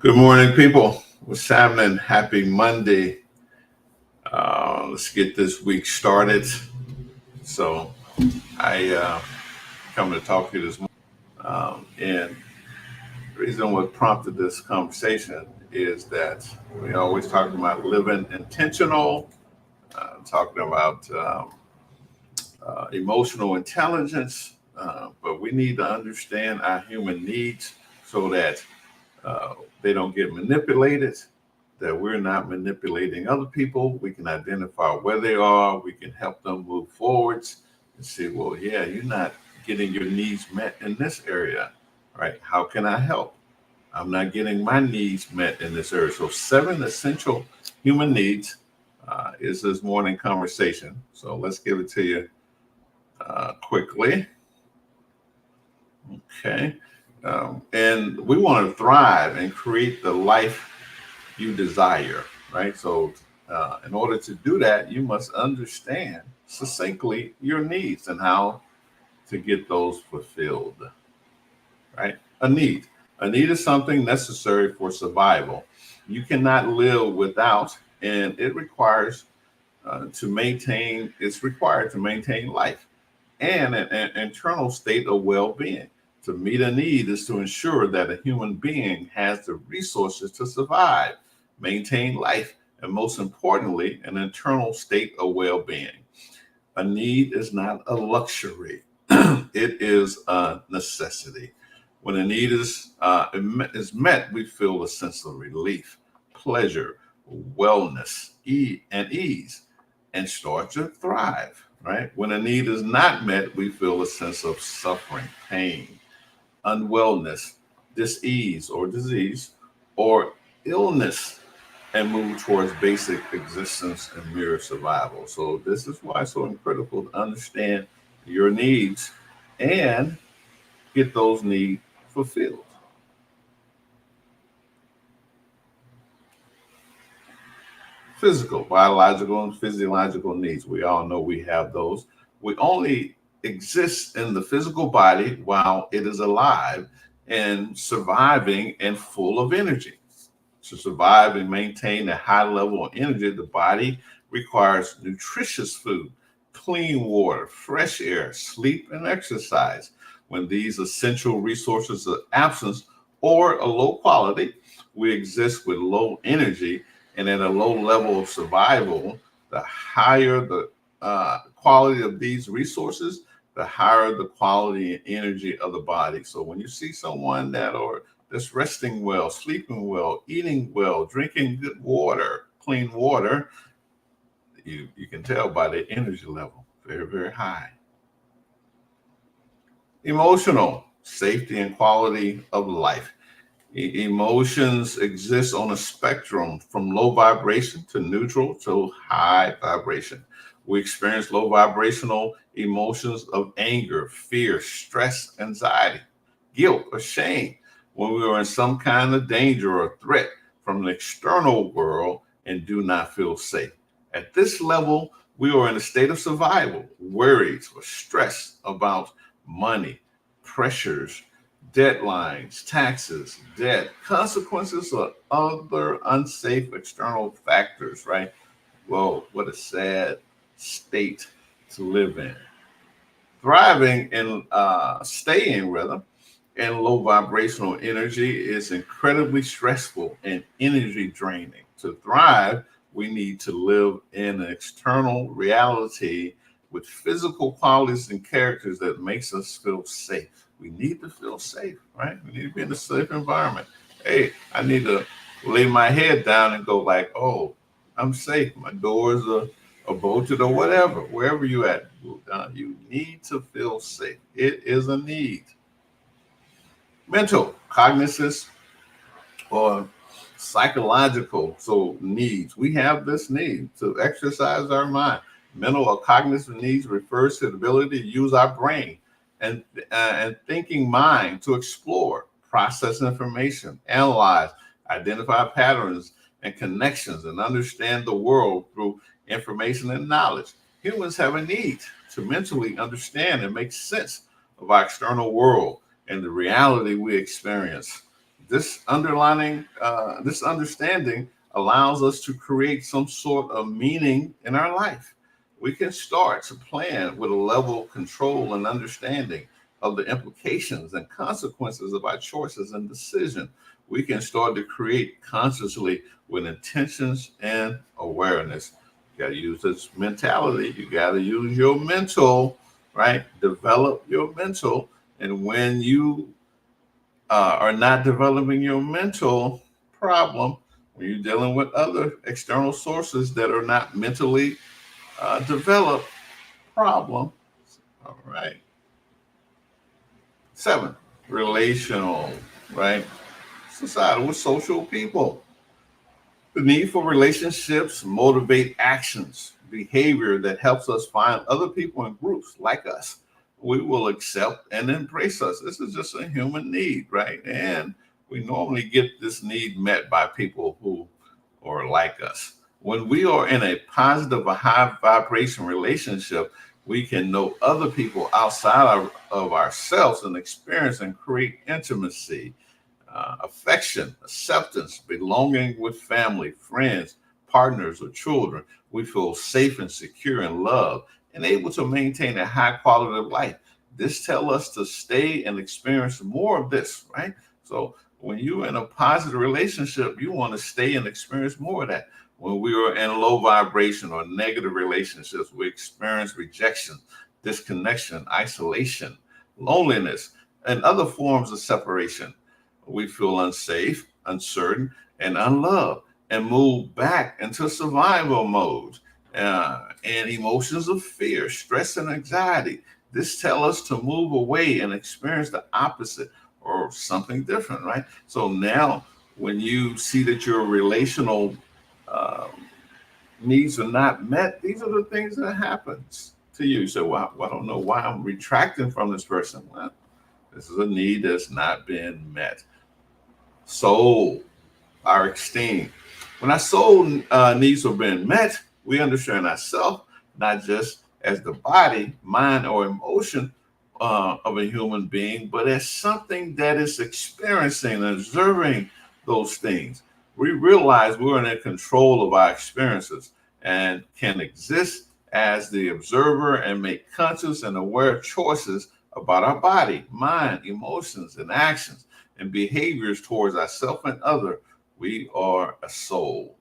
Good morning, people. What's happening? Happy Monday. Let's get this week started. So, I come to talk to you this morning. And the reason what prompted this conversation is that we always talk about living intentional, talking about emotional intelligence, but we need to understand our human needs so that uh, they don't get manipulated, that we're not manipulating other people. We can identify where they are. We can help them move forwards and say, well, yeah, you're not getting your needs met in this area, right? How can I help? I'm not getting my needs met in this area. So, seven essential human needs is this morning conversation. So, let's give it to you quickly. Okay. And we want to thrive and create the life you desire, right? So, in order to do that, you must understand succinctly your needs and how to get those fulfilled, right? A need is something necessary for survival. You cannot live without, and it requires it's required to maintain life and an internal state of well being. To meet a need is to ensure that a human being has the resources to survive, maintain life, and most importantly, an internal state of well being. A need is not a luxury, it is a necessity. When a need is met, we feel a sense of relief, pleasure, wellness, and ease, and start to thrive, right? When a need is not met, we feel a sense of suffering, pain, unwellness, disease or disease, or illness, and move towards basic existence and mere survival. So this is why it's so critical to understand your needs and get those needs fulfilled. Physical, biological, and physiological needs. We all know we have those. We only exist in the physical body while it is alive and surviving and full of energy. To survive and maintain a high level of energy, the body requires nutritious food, clean water, fresh air, sleep, and exercise. When these essential resources are absent or a low quality, we exist with low energy and at a low level of survival. The higher the quality of these resources, the higher the quality and energy of the body. So when you see someone that's resting well, sleeping well, eating well, drinking good water, clean water, you can tell by their energy level, very, very high. Emotional safety and quality of life. Emotions exist on a spectrum from low vibration to neutral to high vibration. We experience low vibrational emotions of anger, fear, stress, anxiety, guilt, or shame when we are in some kind of danger or threat from the external world and do not feel safe. At this level, we are in a state of survival, worried or stressed about money, pressures, deadlines, taxes, debt, consequences, or other unsafe external factors, right? Well, what a sad state to live in. Thriving and staying, rather, in low vibrational energy is incredibly stressful and energy draining. To thrive, we need to live in an external reality with physical qualities and characters that makes us feel safe. We need to feel safe, right? We need to be in a safe environment. Hey, I need to lay my head down and go like, oh, I'm safe. My doors are bolted or whatever, wherever you at. You need to feel safe. It is a need. Mental, cognitive, or psychological needs. We have this need to exercise our mind. Mental or cognitive needs refers to the ability to use our brain and thinking mind to explore, process information, analyze, identify patterns and connections, and understand the world through information and knowledge. Humans have a need to mentally understand and make sense of our external world and the reality we experience This understanding allows us to create some sort of meaning in our life. We can start to plan with a level of control and understanding of the implications and consequences of our choices and decisions. We can start to create consciously with intentions and awareness. You got to use this mentality. You got to use your mental, right? Develop your mental. And when you are not developing your mental problem, when you're dealing with other external sources that are not mentally developed problem. All right. 7, relational, right? Society, we're social people. The need for relationships motivate actions, behavior that helps us find other people in groups like us. We will accept and embrace us. This is just a human need, right? And we normally get this need met by people who are like us. When we are in a positive, a high vibration relationship, we can know other people outside of ourselves and experience and create intimacy, affection, acceptance, belonging with family, friends, partners, or children. We feel safe and secure and loved and able to maintain a high quality of life. This tells us to stay and experience more of this, right? So when you're in a positive relationship, you want to stay and experience more of that. When we are in low vibration or negative relationships, we experience rejection, disconnection, isolation, loneliness, and other forms of separation. We feel unsafe, uncertain, and unloved, and move back into survival mode and emotions of fear, stress, and anxiety. This tell us to move away and experience the opposite or something different, right? So now, when you see that your relational uh, needs are not met, these are the things that happens to you. So, well, I don't know why I'm retracting from this person. Well, this is a need that's not been met. Soul, our esteem. When our soul needs are being met, we understand ourselves not just as the body, mind, or emotion of a human being, but as something that is experiencing and observing those things. We realize we're in control of our experiences and can exist as the observer and make conscious and aware choices about our body, mind, emotions, and actions and behaviors towards ourselves and other. We are a soul.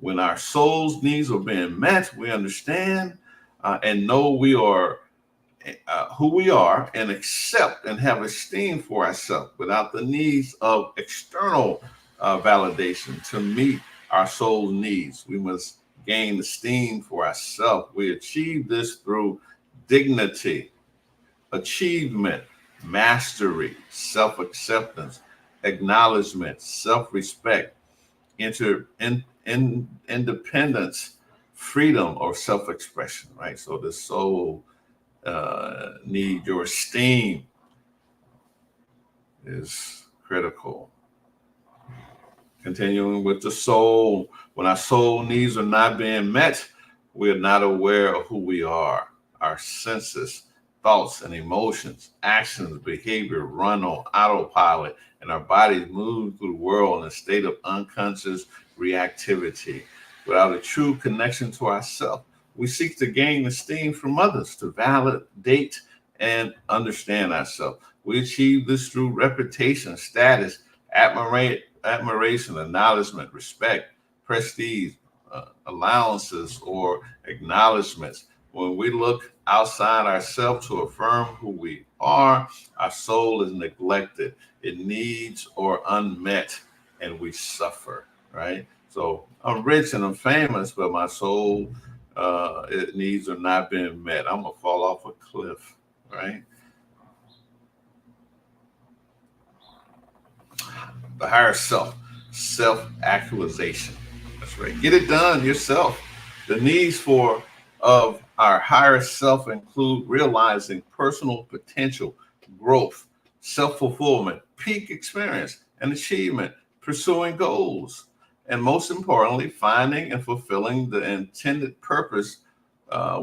When our soul's needs are being met, we understand and know we are who we are and accept and have esteem for ourselves without the needs of external validation to meet our soul's needs. We must gain esteem for ourselves. We achieve this through dignity, achievement, mastery, self acceptance, acknowledgement, self respect, independence, freedom, or self expression, right? So the soul need your esteem is critical. Continuing with the soul, when our soul needs are not being met, we are not aware of who we are. Our senses, thoughts, and emotions, actions, behavior run on autopilot, and our bodies move through the world in a state of unconscious reactivity. Without a true connection to ourselves, we seek to gain esteem from others to validate and understand ourselves. We achieve this through reputation, status, admiration, acknowledgement, respect, prestige, allowances, or acknowledgments. When we look outside ourselves to affirm who we are, our soul is neglected. It needs or unmet, and we suffer, right? So I'm rich and I'm famous, but my soul it needs are not being met. I'm gonna fall off a cliff, right? The higher self, self-actualization. That's right. Get it done yourself. The needs for of our higher self include realizing personal potential, growth, self-fulfillment, peak experience, and achievement, pursuing goals, and most importantly, finding and fulfilling the intended purpose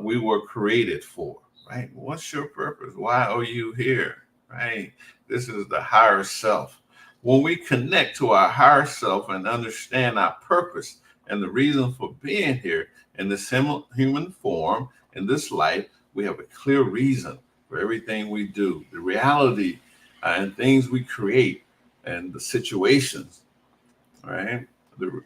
we were created for. Right? What's your purpose? Why are you here? Right? This is the higher self. When we connect to our higher self and understand our purpose and the reason for being here in this human form, in this life, we have a clear reason for everything we do, the reality and things we create, and the situations, right? The,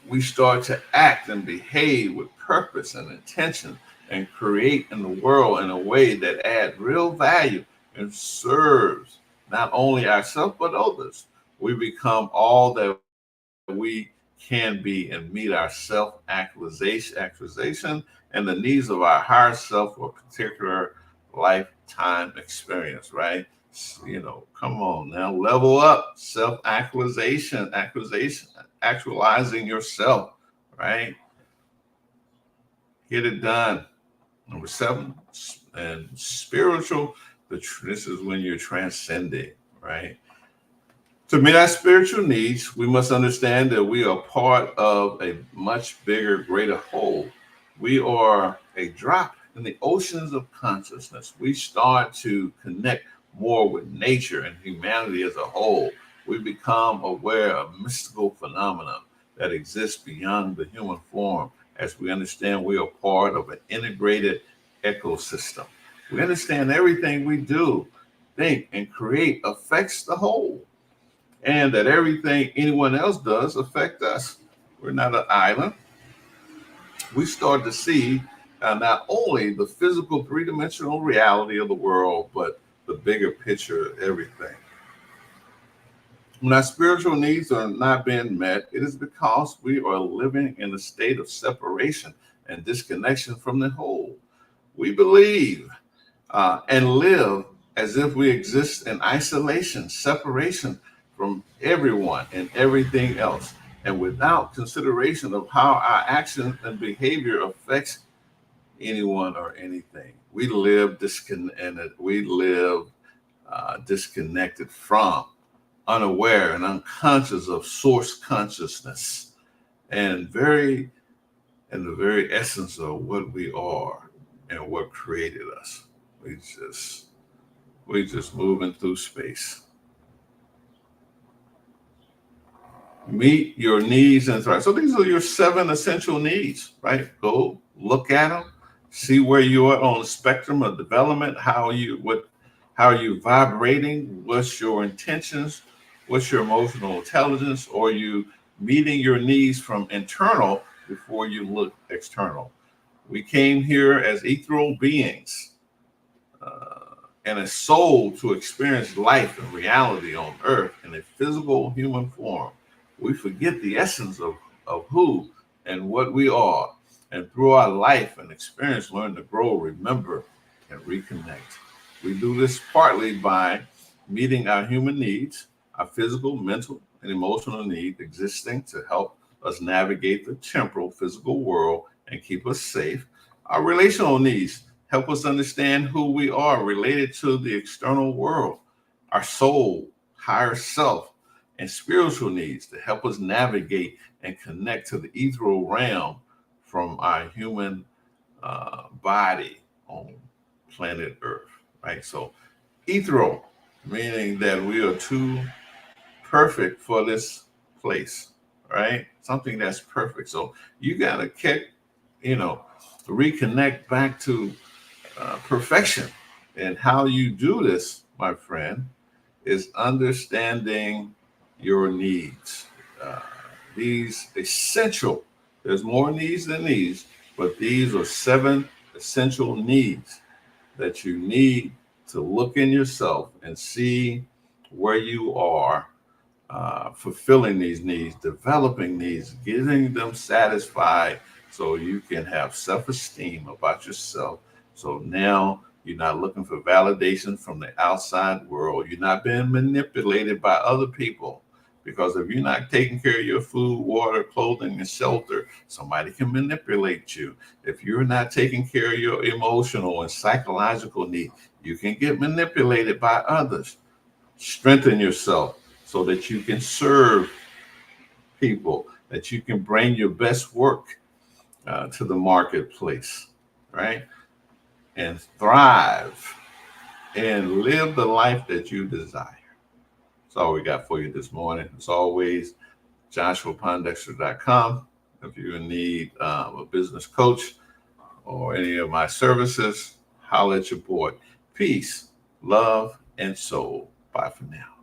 we start to act and behave with purpose and intention and create in the world in a way that adds real value and serves not only ourselves but others. We become all that we can be and meet our self-actualization and the needs of our higher self for a particular lifetime experience, right? You know, come on now, level up, actualizing yourself, right? Get it done. Number seven, and spiritual. This is when you're transcending, right? To meet our spiritual needs, we must understand that we are part of a much bigger, greater whole. We are a drop in the oceans of consciousness. We start to connect more with nature and humanity as a whole. We become aware of mystical phenomena that exist beyond the human form as we understand we are part of an integrated ecosystem. We understand everything we do, think, and create affects the whole, and that everything anyone else does affect us. We're not an island. We start to see not only the physical three-dimensional reality of the world, but the bigger picture of everything. When our spiritual needs are not being met, it is because we are living in a state of separation and disconnection from the whole. We believe and live as if we exist in isolation, separation from everyone and everything else, and without consideration of how our actions and behavior affects anyone or anything. We live disconnected. We live disconnected from, unaware, and unconscious of source consciousness, and very in the very essence of what we are and what created us. We just we just moving through space. Meet your needs and thrive. So these are your seven essential needs, right? Go look at them, see where you are on the spectrum of development. How are you vibrating? What's your intentions? What's your emotional intelligence? Or are you meeting your needs from internal before you look external? We came here as ethereal beings and a soul to experience life and reality on earth in a physical human form. We forget the essence of who and what we are. And through our life and experience, learn to grow, remember, and reconnect. We do this partly by meeting our human needs, our physical, mental, and emotional needs existing to help us navigate the temporal physical world and keep us safe. Our relational needs help us understand who we are related to the external world, our soul, higher self, and spiritual needs to help us navigate and connect to the ethereal realm from our human body on planet Earth, right? So, ethereal, meaning that we are too perfect for this place, right? Something that's perfect. So, you got to you know, reconnect back to perfection. And how you do this, my friend, is understanding your needs. Uh, these essential, there's more needs than these, but these are seven essential needs that you need to look in yourself and see where you are fulfilling these needs, developing these, getting them satisfied so you can have self esteem about yourself. So now you're not looking for validation from the outside world. You're not being manipulated by other people. Because if you're not taking care of your food, water, clothing, and shelter, somebody can manipulate you. If you're not taking care of your emotional and psychological needs, you can get manipulated by others. Strengthen yourself so that you can serve people, that you can bring your best work to the marketplace, right? And thrive and live the life that you desire. all we got for you this morning. As always, JoshuaPondexter.com. If you need a business coach or any of my services, holler at your boy. Peace, love, and soul. Bye for now.